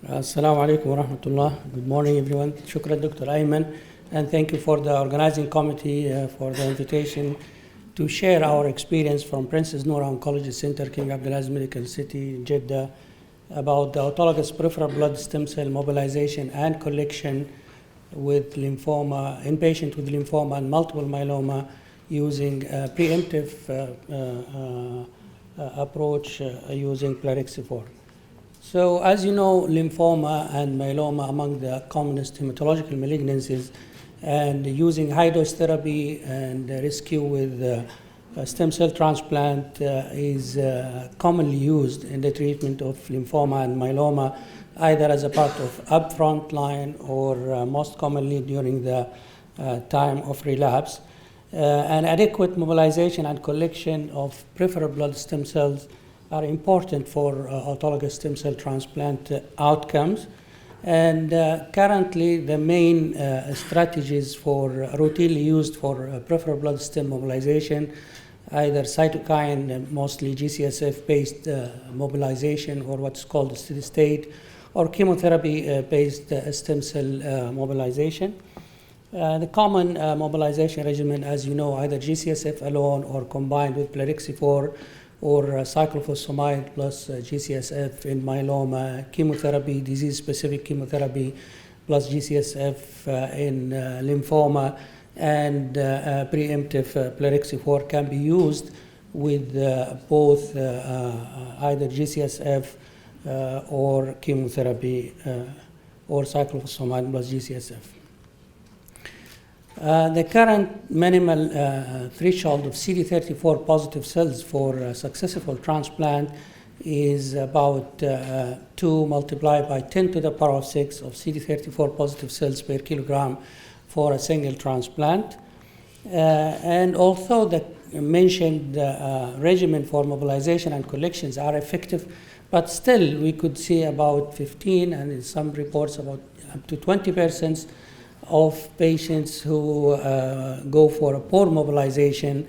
Assalamu alaikum wa rahmatullah. Good morning, everyone. Shukran, Dr. Ayman, and thank you for the organizing committee for the invitation to share our experience from Princess Noor Oncology Center, King Abdulaziz Medical City, Jeddah, about the autologous peripheral blood stem cell mobilization and collection with lymphoma, in patients with lymphoma and multiple myeloma using a preemptive approach using plerixafor. So as you know, lymphoma and myeloma among the commonest hematological malignancies, and using high-dose therapy and rescue with stem cell transplant is commonly used in the treatment of lymphoma and myeloma, either as a part of upfront line or most commonly during the time of relapse. And adequate mobilization and collection of peripheral blood stem cells are important for autologous stem cell transplant outcomes. And currently, the main strategies for routinely used for peripheral blood stem mobilization, either cytokine, mostly GCSF-based mobilization, or what's called steady state, or chemotherapy-based stem cell mobilization. The common mobilization regimen, as you know, either GCSF alone or combined with plerixafor, or cyclophosphamide plus GCSF in myeloma, chemotherapy, disease-specific chemotherapy plus GCSF in lymphoma, and preemptive plerixafor can be used with both either GCSF or chemotherapy or cyclophosphamide plus GCSF. The current minimal threshold of CD34 positive cells for successful transplant is about 2 multiplied by 10 to the power of 6 of CD34 positive cells per kilogram for a single transplant. And although the mentioned regimen for mobilization and collections are effective, but still we could see about 15 and in some reports about up to 20% of patients who go for a poor mobilization,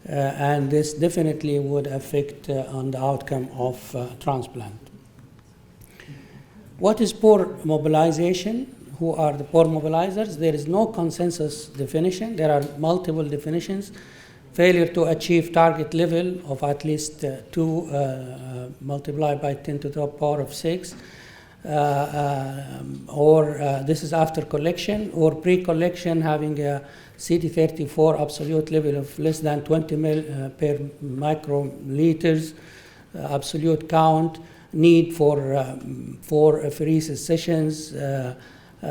and this definitely would affect on the outcome of transplant. What is poor mobilization? Who are the poor mobilizers? There is no consensus definition. There are multiple definitions. Failure to achieve target level of at least 2 multiplied by 10 to the power of 6. This is after collection, or pre-collection having a CD34 absolute level of less than 20 mil per microliters, absolute count, need for apheresis sessions,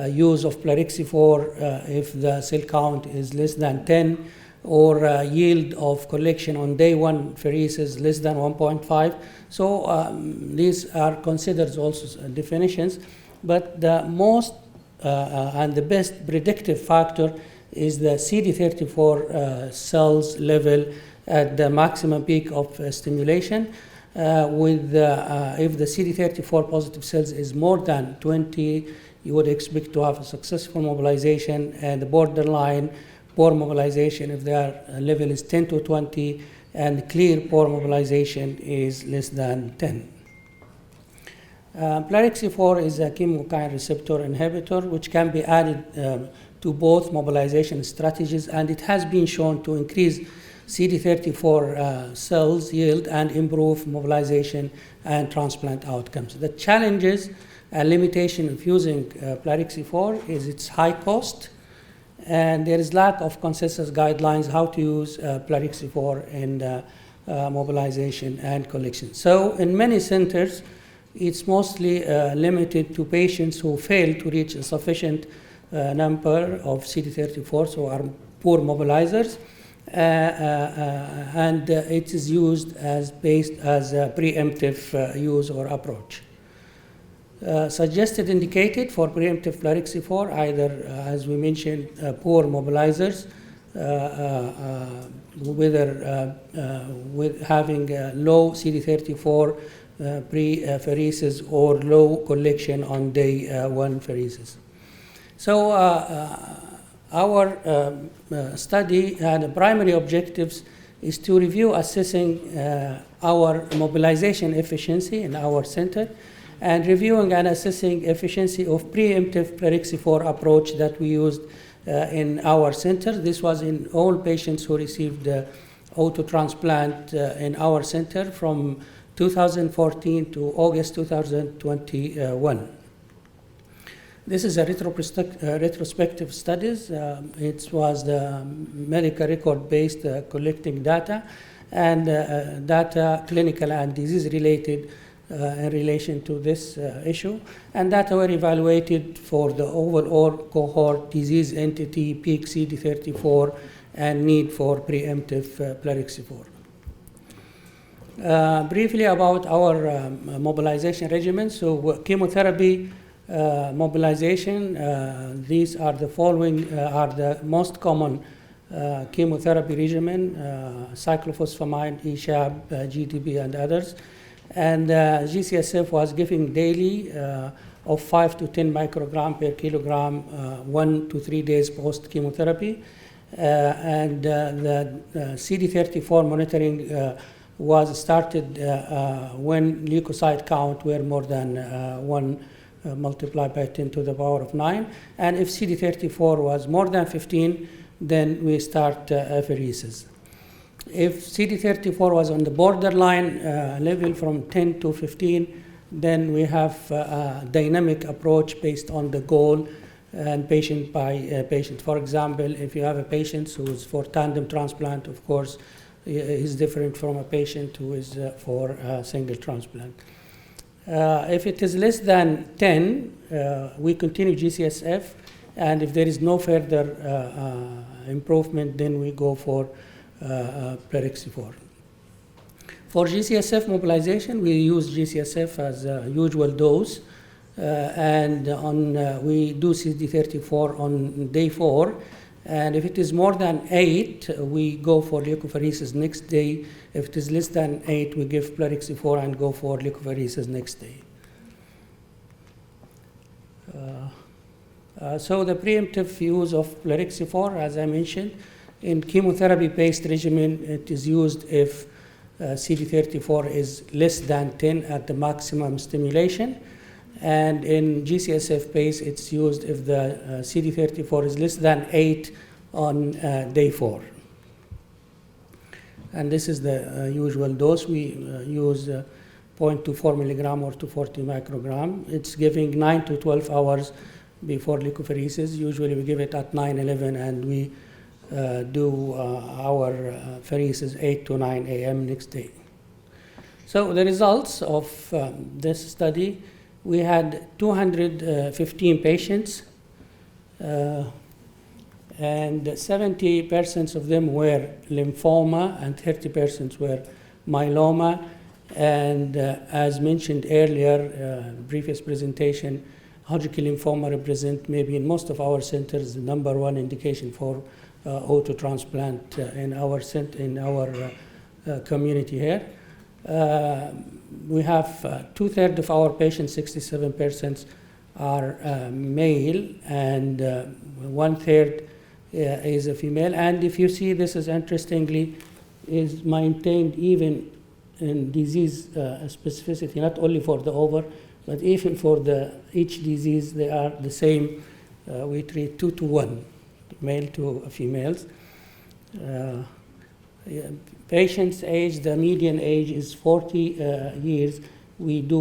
use of plerixafor if the cell count is less than 10, or yield of collection on day 1 apheresis less than 1.5. So these are considered also definitions, but the most and the best predictive factor is the CD34 cells level at the maximum peak of stimulation. If the CD34 positive cells is more than 20, you would expect to have a successful mobilization, and the borderline poor mobilization if their level is 10 to 20, and clear poor mobilization is less than 10. Plerixafor is a chemokine receptor inhibitor which can be added to both mobilization strategies, and it has been shown to increase CD34 cells yield and improve mobilization and transplant outcomes. The challenges and limitation of using plerixafor is its high cost, and there is lack of consensus guidelines how to use plerixafor in mobilization and collection. So in many centers, it's mostly limited to patients who fail to reach a sufficient number of CD34, so are poor mobilizers, and it is used as based as a preemptive use or approach. Suggested indicated for preemptive plerixafor, either as we mentioned, poor mobilizers, whether with having low CD34 pre-apheresis or low collection on day 1 apheresis. So our study and the primary objectives is to review assessing our mobilization efficiency in our center and reviewing and assessing efficiency of preemptive plerixafor approach that we used in our center. This was in all patients who received auto transplant in our center from 2014 to August 2021. This is a retrospective studies. It was the medical record-based collecting data and data clinical and disease-related in relation to this issue. And data were evaluated for the overall cohort, disease entity, peak CD34, and need for preemptive plerixafor. Briefly about our mobilization regimen. So chemotherapy mobilization, these are the following, are the most common chemotherapy regimen, cyclophosphamide, ESHAB, GTP, and others. And GCSF was given daily of 5 to 10 microgram per kilogram, 1 to 3 days post chemotherapy. And the CD34 monitoring was started when leukocyte count were more than 1 multiplied by 10 to the power of 9. And if CD34 was more than 15, then we start apheresis. If CD34 was on the borderline level from 10 to 15, then we have a dynamic approach based on the goal and patient by patient. For example, if you have a patient who is for tandem transplant, of course, is different from a patient who is for single transplant. If it is less than 10, we continue GCSF, and if there is no further improvement, then we go for plerixafor. For GCSF mobilization, we use GCSF as a usual dose, and we do CD34 on day 4. And if it is more than 8, we go for leukapheresis next day. If it is less than 8, we give plerixafor and go for leukapheresis next day. So the preemptive use of plerixafor, as I mentioned, in chemotherapy-based regimen, it is used if CD34 is less than 10 at the maximum stimulation. And in GCSF base, it's used if the CD34 is less than 8 on day 4. And this is the usual dose. We use 0.24 milligram or 240 microgram. It's giving 9 to 12 hours before leukapheresis. Usually we give it at 9:11, and we do our pheresis 8 to 9 a.m. next day. So the results of this study, we had 215 patients, and 70% of them were lymphoma and 30% were myeloma. And as mentioned earlier, previous presentation, Hodgkin lymphoma represent maybe in most of our centers the #1 indication for auto transplant in our community here. We have 2/3 of our patients, 67%, are male, and 1/3 is a female. And if you see, this is interestingly is maintained even in disease specificity, not only for the over, but even for each disease, they are the same. We treat 2 to 1, male to females. Patients' age, the median age is 40 years. We do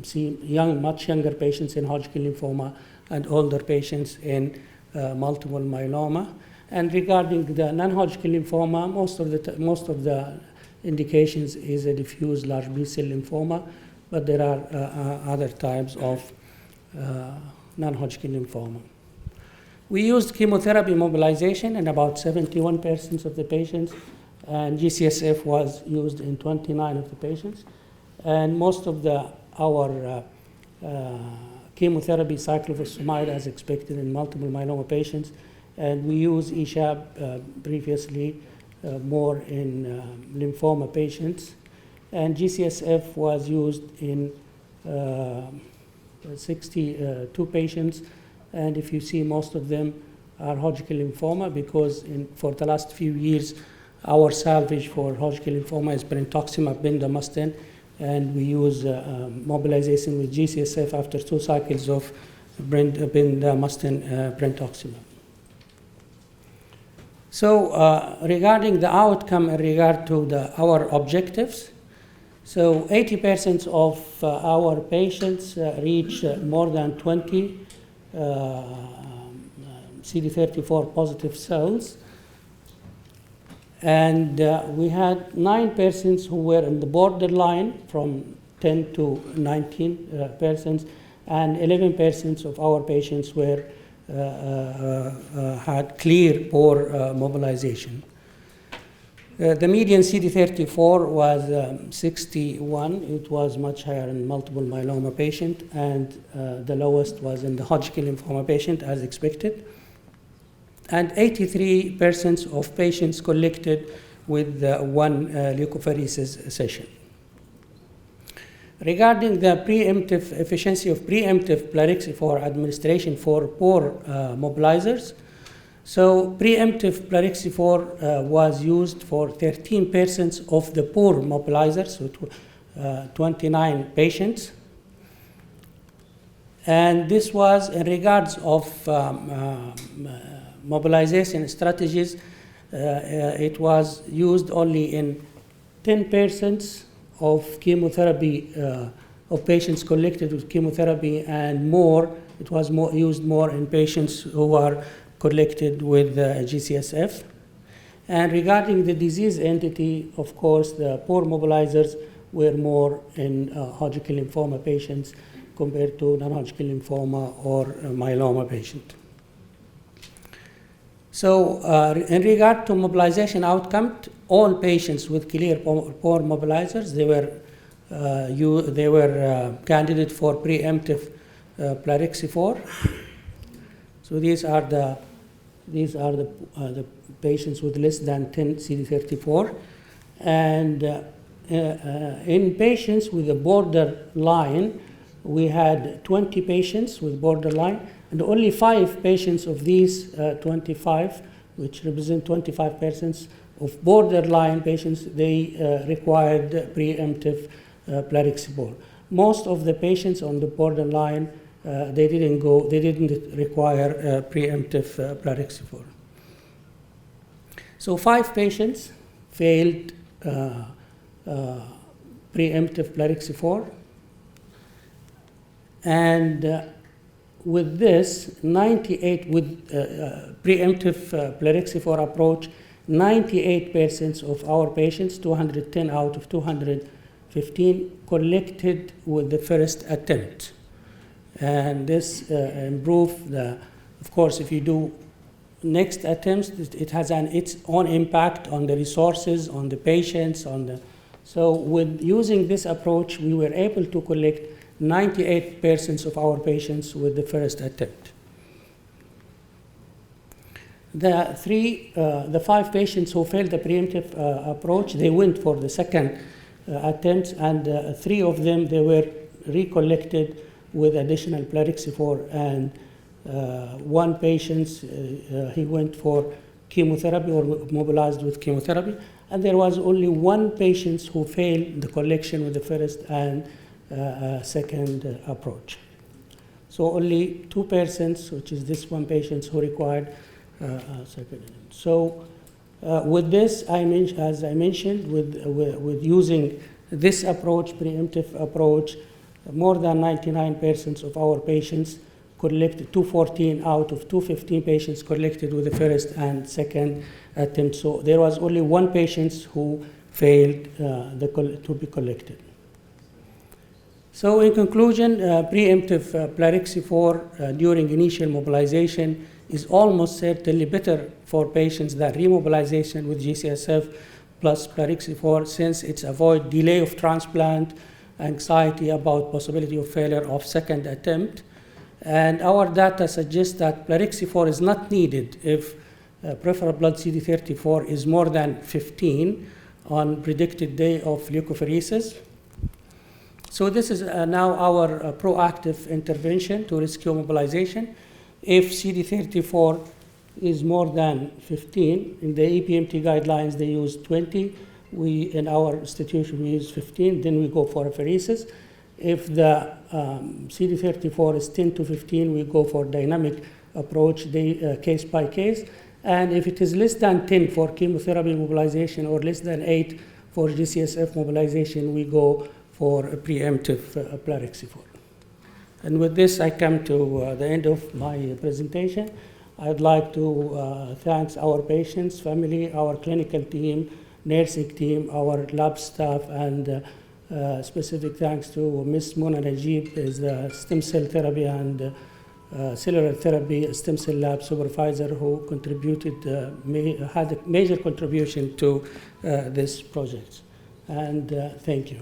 see much younger patients in Hodgkin lymphoma and older patients in multiple myeloma. And regarding the non-Hodgkin lymphoma, most of the indications is a diffuse large B-cell lymphoma, but there are other types of non-Hodgkin lymphoma. We used chemotherapy mobilization in about 71% of the patients, and GCSF was used in 29 of the patients. And most of our chemotherapy cyclophosphamide as expected in multiple myeloma patients, and we use ESHAB previously more in lymphoma patients. And GCSF was used in 62 patients, and if you see, most of them are Hodgkin lymphoma, because for the last few years, our salvage for Hodgkin lymphoma is brentuximab bendamustine, and we use mobilization with G-CSF after 2 cycles of bendamustine brentuximab. So regarding the outcome in regard to our objectives, so 80% of our patients reach more than 20 CD34 positive cells. And we had 9 persons who were in the borderline from 10 to 19 persons, and 11 persons of our patients were had clear poor mobilization. The median CD34 was 61. It was much higher in multiple myeloma patient, and the lowest was in the Hodgkin lymphoma patient, as expected. And 83% of patients collected with one leukapheresis session. Regarding the preemptive efficiency of preemptive plerixafor administration for poor mobilizers, so preemptive plerixafor was used for 13% of the poor mobilizers, so 29 patients. And this was in regards of mobilization strategies. It was used only in 10% of chemotherapy, of patients collected with chemotherapy, and more, it was used more in patients who are collected with G-CSF. And regarding the disease entity, of course, the poor mobilizers were more in Hodgkin lymphoma patients compared to non-Hodgkin lymphoma or myeloma patient. So in regard to mobilization outcome, all patients with clear poor mobilizers, they were candidate for preemptive plerixafor. So these are the patients with less than 10 CD34, and in patients with a borderline, we had 20 patients with borderline, and only 5 patients of these 25, which represent 25% of borderline patients, they required preemptive plerixafor. Most of the patients on the borderline, they didn't require preemptive plerixafor. So 5 patients failed preemptive plerixafor, and with this, 98 with preemptive plerixafor approach, 98% of our patients, 210 out of 215, collected with the first attempt. And this improved the, of course, if you do next attempts, it has its own impact on the resources, on the patients, so with using this approach, we were able to collect 98% of our patients with the first attempt. The 5 patients who failed the preemptive approach, they went for the second attempt, and 3 of them, they were recollected with additional plerixafor, and 1 patient, he went for chemotherapy or mobilized with chemotherapy, and there was only 1 patient who failed the collection with the first and second approach. So only 2 persons, which is this 1 patient who required second. So with this, as I mentioned, with using this approach, preemptive approach, more than 99% of our patients collected, 214 out of 215 patients collected with the first and second attempt. So there was only 1 patient who failed to be collected. So in conclusion, preemptive plerixafor during initial mobilization is almost certainly better for patients than remobilization with G-CSF plus plerixafor, since it's avoid delay of transplant, anxiety about possibility of failure of second attempt. And our data suggests that plerixafor is not needed if peripheral blood CD34 is more than 15 on predicted day of leukapheresis. So this is now our proactive intervention to rescue mobilization. If CD34 is more than 15, in the EPMT guidelines they use 20, in our institution, we use 15, then we go for apheresis. If the CD34 is 10 to 15, we go for dynamic approach, case by case. And if it is less than 10 for chemotherapy mobilization or less than 8 for GCSF mobilization, we go for a preemptive plerixafor. And with this, I come to the end of my presentation. I'd like to thank our patients, family, our clinical team, nursing team, our lab staff, and specific thanks to Ms. Mona Najib, is the stem cell therapy and cellular therapy stem cell lab supervisor, who contributed, had a major contribution to this project. And thank you.